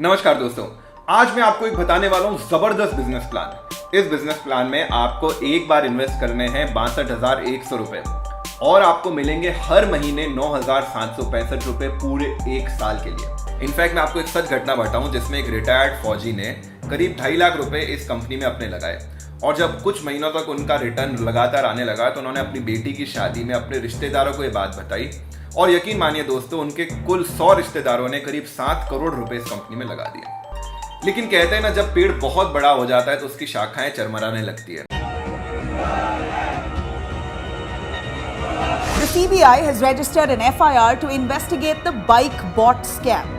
नमस्कार दोस्तों, आज मैं आपको एक बताने वाला हूँ जबरदस्त बिजनेस प्लान। इस बिजनेस प्लान में आपको एक बार इन्वेस्ट करने हैं 62,100 रुपए और आपको मिलेंगे हर महीने 9,765 रुपए पूरे एक साल के लिए। इनफैक्ट मैं आपको एक सच घटना बताऊं जिसमें एक रिटायर्ड फौजी ने करीब 2.5 लाख रुपए इस कंपनी में अपने लगाए और जब कुछ महीनों तक उनका रिटर्न लगातार आने लगा तो उन्होंने अपनी बेटी की शादी में अपने रिश्तेदारों को ये बात बताई और यकीन मानिए दोस्तों, उनके कुल 100 रिश्तेदारों ने करीब 7 करोड़ रुपए इस कंपनी में लगा दिए। लेकिन कहते हैं ना, जब पेड़ बहुत बड़ा हो जाता है तो उसकी शाखाएं चरमराने लगती है। The CBI has registered an FIR to investigate the bike bot scam.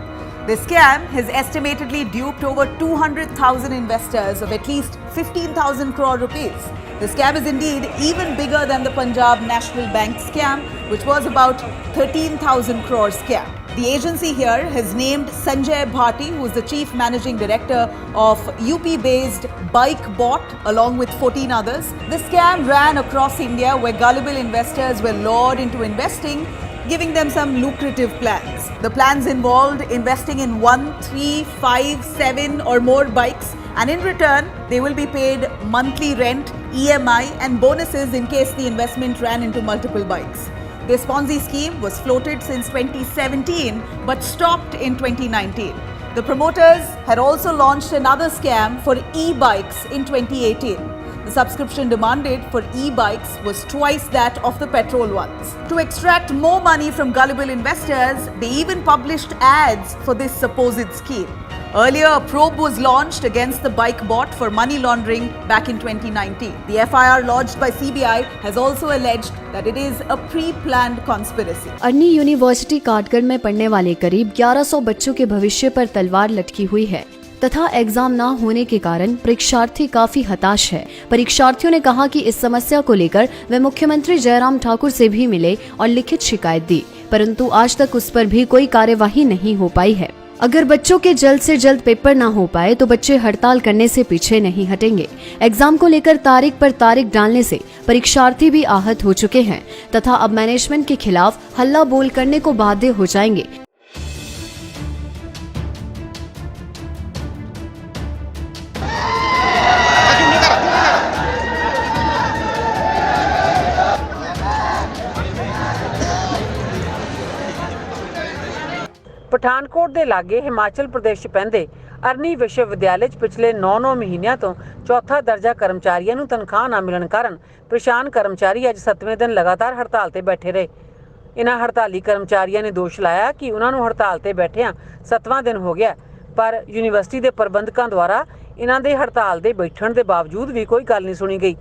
The scam has estimatedly duped over 200,000 investors of at least 15,000 crore rupees. The scam is indeed even bigger than the Punjab National Bank scam, which was about 13,000 crore scam. The agency here has named Sanjay Bhati, who is the chief managing director of UP-based Bike Bot, along with 14 others. The scam ran across India where gullible investors were lured into investing, giving them some lucrative plans. The plans involved investing in 1, 3, 5, 7 or more bikes, and in return, they will be paid monthly rent, EMI and bonuses in case the investment ran into multiple bikes. This Ponzi scheme was floated since 2017 but stopped in 2019. The promoters had also launched another scam for e-bikes in 2018. The subscription demanded for e-bikes was twice that of the petrol ones. To extract more money from gullible investors, they even published ads for this supposed scheme. Earlier, a probe was launched against the bike bot for money laundering back in 2019. The FIR lodged by CBI has also alleged that it is a pre-planned conspiracy. Arni university Kathgarh में पढ़ने वाले करीब 1100 बच्चों के भविष्य पर तलवार लटकी हुई है तथा एग्जाम न होने के कारण परीक्षार्थी काफी हताश है। परीक्षार्थियों ने कहा कि इस समस्या को लेकर वे मुख्यमंत्री जयराम ठाकुर से भी मिले और लिखित शिकायत दी, परंतु आज तक उस पर भी कोई कार्यवाही नहीं हो पाई है। अगर बच्चों के जल्द से जल्द पेपर ना हो पाए तो बच्चे हड़ताल करने से पीछे नहीं हटेंगे। एग्जाम को लेकर तारीख पर तारीख डालने से परीक्षार्थी भी आहत हो चुके हैं तथा अब मैनेजमेंट के खिलाफ हल्ला बोल करने को बाध्य हो जाएंगे। ਪਠਾਨਕੋਟ ਦੇ ਲਾਗੇ ਹਿਮਾਚਲ ਪ੍ਰਦੇਸ਼ 'ਚ ਪੈਂਦੇ ਅਰਨੀ ਵਿਸ਼ਵ ਵਿਦਿਆਲੇ 'ਚ ਪਿਛਲੇ 9 ਮਹੀਨਿਆਂ ਤੋਂ ਚੌਥਾ ਦਰਜਾ ਕਰਮਚਾਰੀਆਂ ਨੂੰ ਤਨਖਾਹ ਨਾ ਮਿਲਣ ਕਾਰਨ ਪਰੇਸ਼ਾਨ ਕਰਮਚਾਰੀ ਅੱਜ 7ਵੇਂ ਦਿਨ ਲਗਾਤਾਰ ਹੜਤਾਲ ਤੇ ਬੈਠੇ ਰਹੇ। ਇਨ੍ਹਾਂ ਹੜਤਾਲੀ ਕਰਮਚਾਰੀਆਂ ਨੇ ਦੋਸ਼ ਲਾਇਆ ਕਿ ਉਹਨਾਂ ਨੂੰ ਹੜਤਾਲ ਤੇ ਬੈਠਿਆਂ 7ਵਾਂ ਦਿਨ ਹੋ ਗਿਆ, ਪਰ ਯੂਨੀਵਰਸਿਟੀ ਦੇ ਪ੍ਰਬੰਧਕਾਂ ਦੁਆਰਾ ਇਨ੍ਹਾਂ ਦੇ ਹੜਤਾਲ ਦੇ ਬੈਠਣ ਦੇ ਬਾਵਜੂਦ ਵੀ ਕੋਈ ਗੱਲ ਨਹੀਂ ਸੁਣੀ ਗਈ।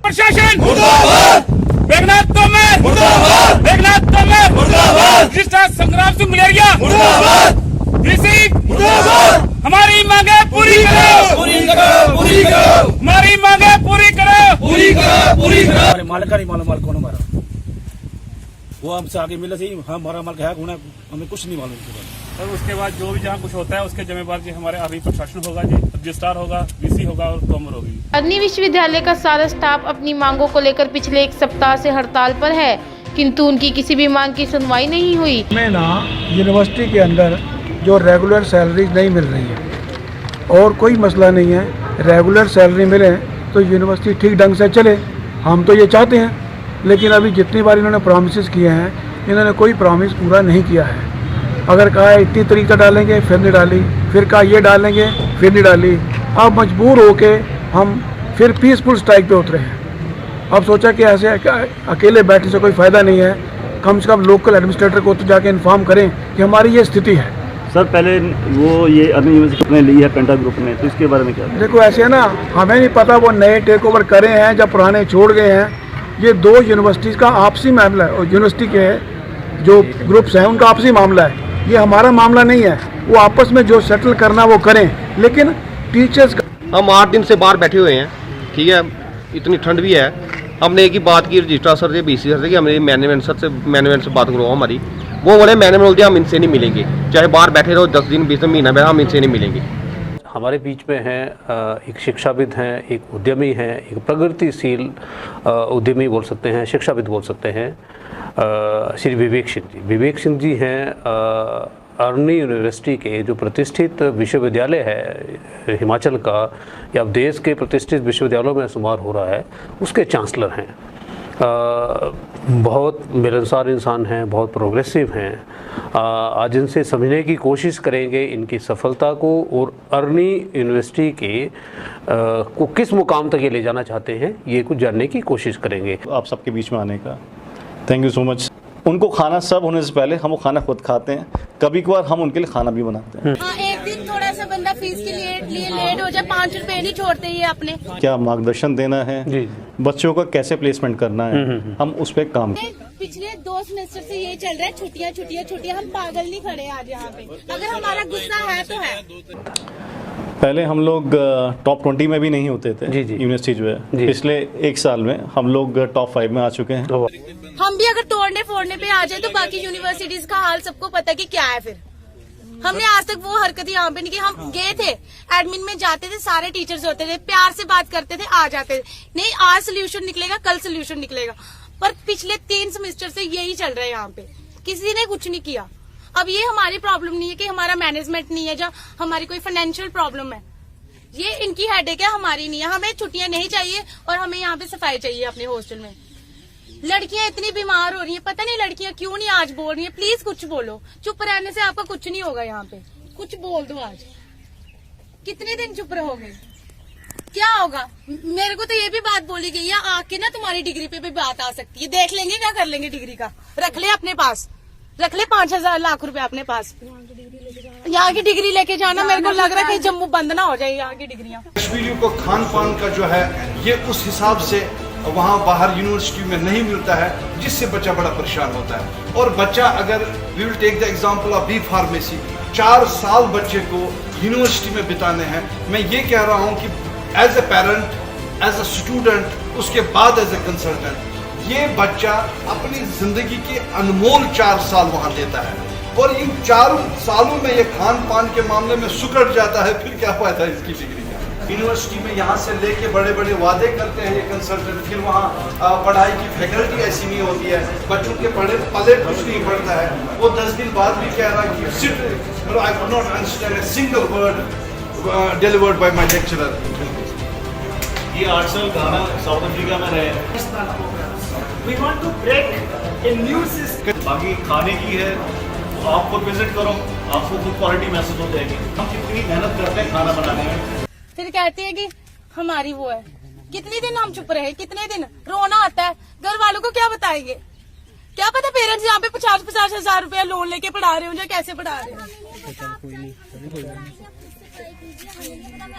प्रशासन मुर्दाबाद, मेघनाथ तोमर मुर्दाबाद, मेघनाथ तोमर मुर्दाबाद, रजिस्ट्रार संग्राम सिंह मलेरिया मुर्दाबाद, डीसी मुर्दाबाद, हमारी मांगे पूरी करो, पूरी करो, पूरी करो, हमारी मांगे पूरी करो, पूरी करो, पूरी करो। हमारे मालिक का नहीं मालूम, मालिक कौन हमारा, वो हमसे आगे मिले सही, हमारा मालिक है कौन है हमें कुछ नहीं मालूम। और उसके बाद जो भी जहाँ कुछ होता है उसके जिम्मेवार जी हमारे अभी प्रशासन होगा जी, रजिस्ट्रार होगा, वीसी होगा और तोमर होगी। अरनी विश्वविद्यालय का सारा स्टाफ अपनी मांगों को लेकर पिछले 1 सप्ताह से हड़ताल पर है, किंतु उनकी किसी भी मांग की सुनवाई नहीं हुई। हमें ना यूनिवर्सिटी के अंदर जो रेगुलर सैलरी नहीं मिल रही है और कोई मसला नहीं है, रेगुलर सैलरी मिले तो यूनिवर्सिटी ठीक ढंग से चले, हम तो ये चाहते हैं। लेकिन अभी जितनी बार इन्होंने प्रॉमिसेस किए हैं, इन्होंने कोई प्रॉमिस पूरा नहीं किया है। अगर कहा है इतनी तरीका डालेंगे फिर नहीं डाली, फिर कहा ये डालेंगे फिर नहीं डाली। अब मजबूर होके हम फिर पीसफुल स्ट्राइक पे उतरे हैं। अब सोचा कि ऐसे अकेले बैठने से कोई फ़ायदा नहीं है, कम से कम लोकल एडमिनिस्ट्रेटर को तो जाके इन्फॉर्म करें कि हमारी ये स्थिति है। सर पहले वो ये अर्नी यूनिवर्सिटी ने ली है पेंटा ग्रुप में, तो इसके बारे में क्या? देखो ऐसे है ना, हमें नहीं पता वो नए टेक ओवर करे हैं या पुराने छोड़ गए हैं। ये 2 यूनिवर्सिटीज़ का आपसी मामला है और यूनिवर्सिटी के जो ग्रुप्स हैं उनका आपसी मामला है, ये हमारा मामला नहीं है। वो आपस में जो सेटल करना वो करें, लेकिन टीचर्स हम 8 दिन से बाहर बैठे हुए हैं, ठीक है, इतनी ठंड भी है। हमने एक ही बात की रजिस्ट्रार सर से, बीसी सर से कि हमें मैनेजमेंट सर से, मैनेजमेंट से बात करो हमारी। वो बोले मैनेजमेंट बोलते हम इनसे नहीं मिलेंगे, चाहे बाहर बैठे रहो 10 दिन 20 दिन महीना में, हम इनसे नहीं मिलेंगे। हमारे बीच में हैं एक शिक्षाविद हैं, एक उद्यमी हैं, एक प्रगतिशील उद्यमी बोल सकते हैं, शिक्षाविद बोल सकते हैं, श्री विवेक सिंह जी। विवेक सिंह जी हैं अर्नी यूनिवर्सिटी के जो प्रतिष्ठित विश्वविद्यालय है हिमाचल का या देश के प्रतिष्ठित विश्वविद्यालयों में शुमार हो रहा है, उसके चांसलर हैं। बहुत मिलनसार इंसान हैं, बहुत प्रोग्रेसिव हैं। आज इनसे समझने की कोशिश करेंगे इनकी सफलता को और अर्नी यूनिवर्सिटी के को किस मुकाम तक ये ले जाना चाहते हैं, ये कुछ जानने की कोशिश करेंगे। आप सबके बीच में आने का थैंक यू सो मच। उनको खाना सर्व होने से पहले हम वो खाना खुद खाते हैं, कभी कभार हम उनके लिए खाना भी बनाते हैं। हाँ, एक दिन थोड़ा सा बंदा फीस के लिए लेट हो जाए, 5 रुपए नहीं छोड़ते ये अपने। क्या मार्गदर्शन देना है जी, बच्चों का कैसे प्लेसमेंट करना है, हम उस पर काम। पिछले 2 सेमेस्टर से ये चल रहा है, छुट्टियां। हम पागल नहीं खड़े आज यहाँ पे, अगर हमारा गुस्सा है तो है। पहले हम लोग टॉप 20 में भी नहीं होते थे जी, जी। यूनिवर्सिटी जो है, पिछले 1 साल में हम लोग टॉप 5 में आ चुके हैं। हम भी अगर तोड़ने फोड़ने पे आ जाए तो बाकी यूनिवर्सिटीज का हाल सबको पता कि क्या है। फिर हमने आज तक वो हरकत यहाँ पे नहीं की। हम गए थे, एडमिन में जाते थे, सारे टीचर्स होते थे, प्यार से बात करते थे, आ जाते थे। नहीं, आज सोल्यूशन निकलेगा, कल सोल्यूशन निकलेगा। पर पिछले 3 सेमेस्टर से यही चल रहा है यहाँ पे, किसी ने कुछ नहीं किया। अब ये हमारी प्रॉब्लम नहीं है कि हमारा मैनेजमेंट नहीं है, या हमारी कोई फाइनेंशियल प्रॉब्लम है, ये इनकी हेडेक है, हमारी नहीं है। हमें छुट्टियां नहीं चाहिए और हमें यहाँ पे सफाई चाहिए अपने हॉस्टल में। लड़कियां इतनी बीमार हो रही हैं, पता नहीं लड़कियां क्यों नहीं आज बोल रही हैं। प्लीज कुछ बोलो, चुप रहने से आपका कुछ नहीं होगा। यहाँ पे कुछ बोल दो। आज कितने दिन चुप रहोगे, क्या होगा? मेरे को तो ये भी बात बोली गई है, आके ना तुम्हारी डिग्री पे भी बात आ सकती है, देख लेंगे क्या कर लेंगे डिग्री का। रख ले अपने पास, रख ले 5,000 लाख रुपए अपने पास। यहाँ की डिग्री लेके जाना, मेरे को लग रहा है कि जम्मू बंद ना हो जाए यहाँ की डिग्रियाँ। कश्मीरियों को खान पान का जो है ये उस हिसाब से वहाँ बाहर यूनिवर्सिटी में नहीं मिलता है, जिससे बच्चा बड़ा परेशान होता है। और बच्चा अगर we will take the example of B pharmacy, 4 साल बच्चे को यूनिवर्सिटी में बिताने हैं। मैं ये कह रहा हूँ कि as a parent, as a student, उसके बाद एज ए कंसल्टेंट, ये बच्चा अपनी जिंदगी के अनमोल 4 साल वहाँ देता है, और इन 4 सालों में ये खान पान के मामले में सुकड़ जाता है, फिर क्या फायदा इसकी डिग्री का। यूनिवर्सिटी में यहाँ से लेके बड़े बड़े वादे करते हैं ये कंसल्टेंट, फिर वहाँ पढ़ाई की फैकल्टी ऐसी नहीं होती है, बच्चों के पले कुछ नहीं पड़ता है। वो 10 दिन बाद भी कह रहा कि sit, I could not understand a single word delivered by my lecturer. ये 8 साल गाना साउथ अफ्रीका में रहे। We want to break a new system. बाकी खाने की है, आप खुद विजिट करो, आपको खुद क्वालिटी महसूस हो जाएगी। हम कितनी मेहनत करते हैं खाना बनाने में। फिर कहते हैं कि हमारी वो है। कितने दिन हम चुप रहे, कितने दिन रोना आता है। घर वालों को क्या बताएंगे? क्या पता पेरेंट्स यहाँ पे 50-50 हजार रुपया लोन लेके पढ़ा रहे हो, या कैसे पढ़ा रहे हो।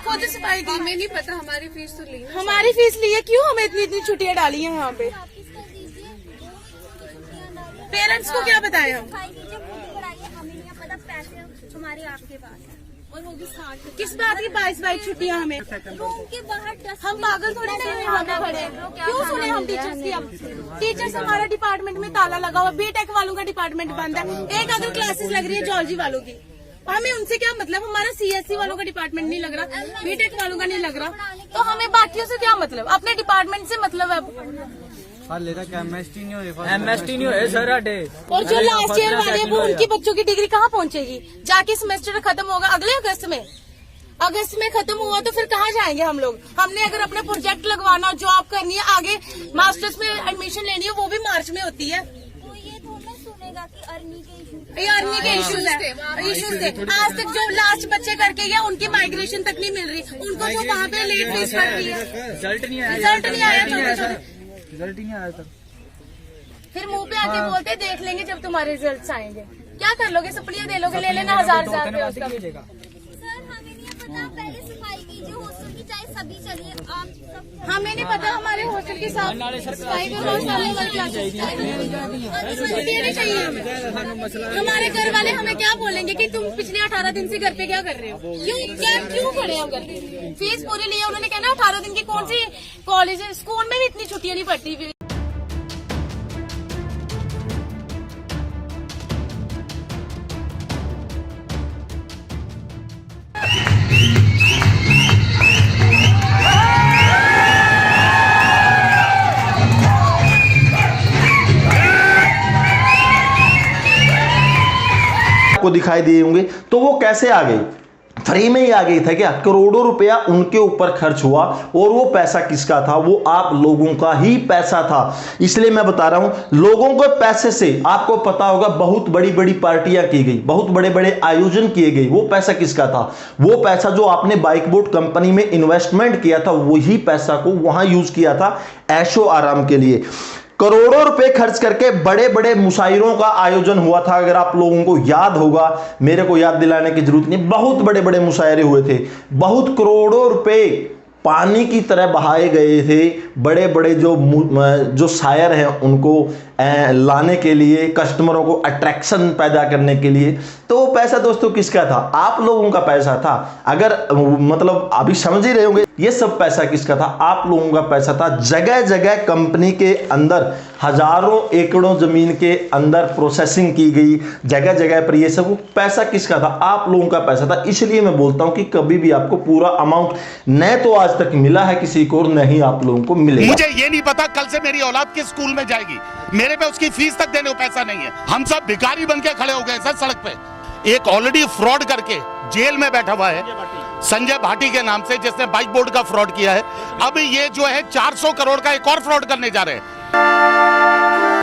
खुद सफाई की, हमें नहीं पता, हमारी फीस तो ली, हमारी फीस ली है। क्यों हमें इतनी छुट्टियां डाली हैं यहाँ पे? पेरेंट्स को क्या बताएं हम? और वो भी किस बात की 22 छुट्टियां हमें? हम पागल थोड़ी नहीं हैं यहाँ पे खड़े। क्यों सुने हम टीचर्स की? अब टीचर्स, हमारा डिपार्टमेंट में ताला लगा हुआ, बीटेक वालों का डिपार्टमेंट बंद है, एक अदर क्लासेस लग रही है जॉर्जी वालों की। हमें उनसे क्या मतलब? हमारा सीएससी वालों का डिपार्टमेंट नहीं लग रहा, बीटेक वालों का नहीं लग रहा, तो हमें बाकियों से क्या मतलब? अपने डिपार्टमेंट से मतलब है। एमएसटी नहीं हुए सर डे। और जो लास्ट ईयर वाले वो उनकी बच्चों की डिग्री कहाँ पहुँचेगी? जाके सेमेस्टर खत्म होगा अगले अगस्त में। अगस्त में खत्म हुआ तो फिर कहाँ जाएंगे हम लोग? हमने अगर अपना प्रोजेक्ट लगवाना, जॉब करनी है, आगे मास्टर्स में एडमिशन लेनी है, वो भी मार्च में होती है। अर्नी के इश्यूज है। आज तक जो लास्ट बच्चे करके गया उनकी माइग्रेशन तक नहीं मिल रही, उनको जो वहाँ पे लेट फीस पड़ रही है। रिजल्ट नहीं आया तक। फिर मुंह पे आके बोलते देख लेंगे जब तुम्हारे रिजल्ट्स आएंगे। क्या कर लोगे? सप्लियां दे लोगे, ले लेना 1000 रुपया उसका। पहले सफाई कीजिए, हॉस्टल की चाहे सभी चलिए, आप हमें नहीं पता हमारे हॉस्टल की सफाई नहीं चाहिए हमें। हमारे घर वाले हमें क्या बोलेंगे कि तुम पिछले 18 दिन से घर पे क्या कर रहे हो? क्यों खड़े हो घर पे? फीस पूरी ली है उन्होंने, कहना 18 दिन की कौन सी कॉलेज, स्कूल में भी इतनी छुट्टियां नहीं पड़ती। आपको दिखाई दिए होंगे, तो वो कैसे आ गई? फ्री में ही आ गई था क्या? करोड़ों रुपया उनके ऊपर खर्च हुआ और वो पैसा किसका था? वो आप लोगों का ही पैसा था। इसलिए मैं बता रहा हूं, लोगों के पैसे से आपको पता होगा बहुत बड़ी बड़ी पार्टियां की गई, बहुत बड़े बड़े आयोजन किए गए। वो पैसा किसका था? वो पैसा जो आपने बाइक बोट कंपनी में इन्वेस्टमेंट किया था, वही पैसा को वहां यूज किया था ऐशो आराम के लिए। करोड़ों रुपए खर्च करके बड़े बड़े मुशायरों का आयोजन हुआ था। अगर आप लोगों को याद होगा, मेरे को याद दिलाने की जरूरत नहीं, बहुत बड़े बड़े मुशायरे हुए थे, बहुत करोड़ों रुपए पानी की तरह बहाए गए थे। बड़े बड़े जो शायर हैं उनको लाने के लिए, कस्टमरों को अट्रैक्शन पैदा करने के लिए। तो वो पैसा दोस्तों किसका था? आप लोगों का पैसा था। अगर मतलब अभी समझ ही रहे होंगे ये सब पैसा किसका था? आप लोगों का पैसा था। जगह जगह कंपनी के अंदर हजारों एकड़ों जमीन के अंदर प्रोसेसिंग की गई, जगह जगह पर ये सब पैसा किसका था? आप लोगों का पैसा था। इसलिए मैं बोलता हूं कि कभी भी आपको पूरा अमाउंट न तो आज तक मिला है किसी को, और नहीं आप लोगों को मिलेगा। मुझे ये नहीं पता कल से मेरी औलाद किस स्कूल में जाएगी, मेरे पे उसकी फीस तक देने को पैसा नहीं है। हम सब भिखारी बन के खड़े हो गए सर सड़क पे। एक ऑलरेडी फ्रॉड करके जेल में बैठा हुआ है संजय भाटी के नाम से, जिसने बाइक बोर्ड का फ्रॉड किया है। अब ये जो है 400 करोड़ का एक और फ्रॉड करने जा रहे हैं।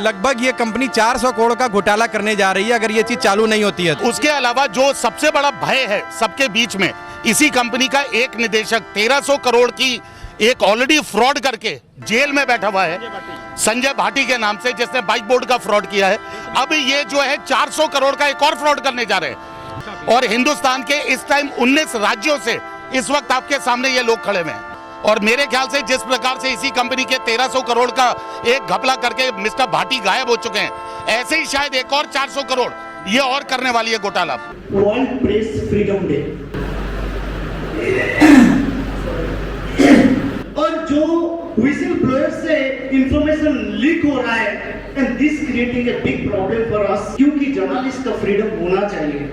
लगभग ये कंपनी 400 करोड़ का घोटाला करने जा रही है अगर ये चीज चालू नहीं होती है। उसके अलावा जो सबसे बड़ा भय है सबके बीच में, इसी कंपनी का एक निदेशक 1300 करोड़ की एक ऑलरेडी फ्रॉड करके जेल में बैठा हुआ है संजय भाटी के नाम से, जिसने बाइक बोर्ड का फ्रॉड किया है। अब ये जो है 400 करोड़ का एक और फ्रॉड करने जा रहे हैं। और हिंदुस्तान के इस टाइम 19 राज्यों से इस वक्त आपके सामने ये लोग खड़े हुए हैं। और मेरे ख्याल से जिस प्रकार से इसी कंपनी के 1300 करोड़ का एक घपला करके मिस्टर भाटी गायब हो चुके हैं, ऐसे ही शायद एक और 400 करोड़ ये और करने वाली है घोटाला। वर्ल्ड प्रेस फ्रीडम डे, और जो व्हिसल ब्लोअर से इंफॉर्मेशन लीक हो रहा है, and this creating a big problem for us, क्योंकि जर्नलिस्ट का फ्रीडम होना चाहिए।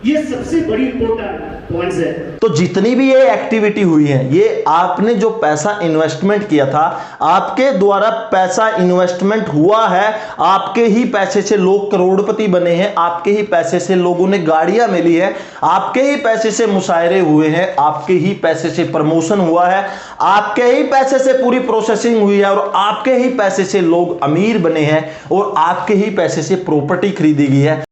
ये सबसे बड़ी इंपॉर्टेंट पॉइंट्स है। तो जितनी भी ये एक्टिविटी हुई है, ये आपने जो पैसा इन्वेस्टमेंट किया था, आपके द्वारा पैसा इन्वेस्टमेंट हुआ है, आपके ही पैसे से लोग करोड़पति बने हैं, आपके ही पैसे से लोगों ने गाड़ियां मिली है, आपके ही पैसे से मुशायरे हुए हैं, आपके ही पैसे से प्रमोशन हुआ है, आपके ही पैसे से पूरी प्रोसेसिंग हुई है, और आपके ही पैसे से लोग अमीर बने हैं, और आपके ही पैसे से प्रॉपर्टी खरीदी गई है।